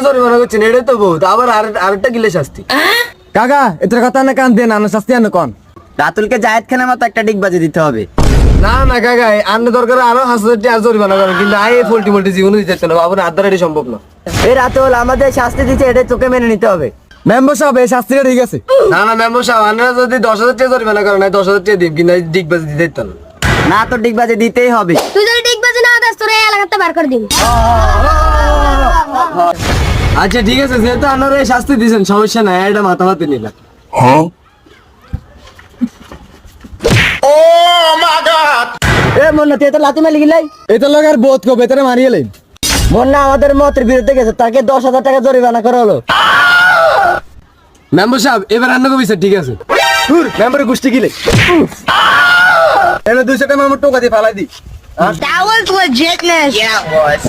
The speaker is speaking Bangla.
জরিমানা করছেন এটাই তো বহুত, আবার আরেকটা গিলে শাস্তি। কাকা এটার কথা না কান দেন, আনো শাস্তি আনো কন। রাতুলকে জায়েদ খানের মতো একটা ডিগবাজি দিতে হবে। না না কাকা, আন্নে দরকার আরো 5,000 টাকা জরিমানা করেন, কিন্তু আই পোল্ট্রি মোল্ট্রি জীবনে দিতে না, আবার হাত ধরা সম্ভব না। এই রাতুল আমাদের শাস্তি দিচ্ছে, এটা তোকে মেনে নিতে হবে। মেম্বার সাহেব এই শাস্তিটা ঠিক আছে। না না মেম্বার সাহেব, আন্নারা যদি 10,000 টাকা জরিমানা করেন, 10,000 টাকা দিন, কিন্তু ডিগবাজি দিতে দিত না। না তো ডিগবাজি দিতেই হবে। তুই যদি ডিগবাজি না দাস তোর এই এলাকাতে বার করে দিন। আচ্ছা ঠিক আছে, যেহেতু আপনারা এই শাস্তি দিয়েছেন সমস্যা নাই, এটা মাথামাতি নিলাম। এ মন্না তুই তো লাথি মারি গিলাই। এটা লোক আর বোধ কো ভেতরে মারিয়ে লেন। মন্না আমাদের মতের বিরুদ্ধে গেছে, তাকে 10,000 টাকা জরিমানা করা হলো। মেম্বার সাহেব এবার রান্না করবি স্যার, ঠিক আছে। মেম্বারে গোষ্ঠী গিলে এনে 200 টাকা আমার টোকা দিয়ে ফালাই দি। That was legitness. Yeah, boys.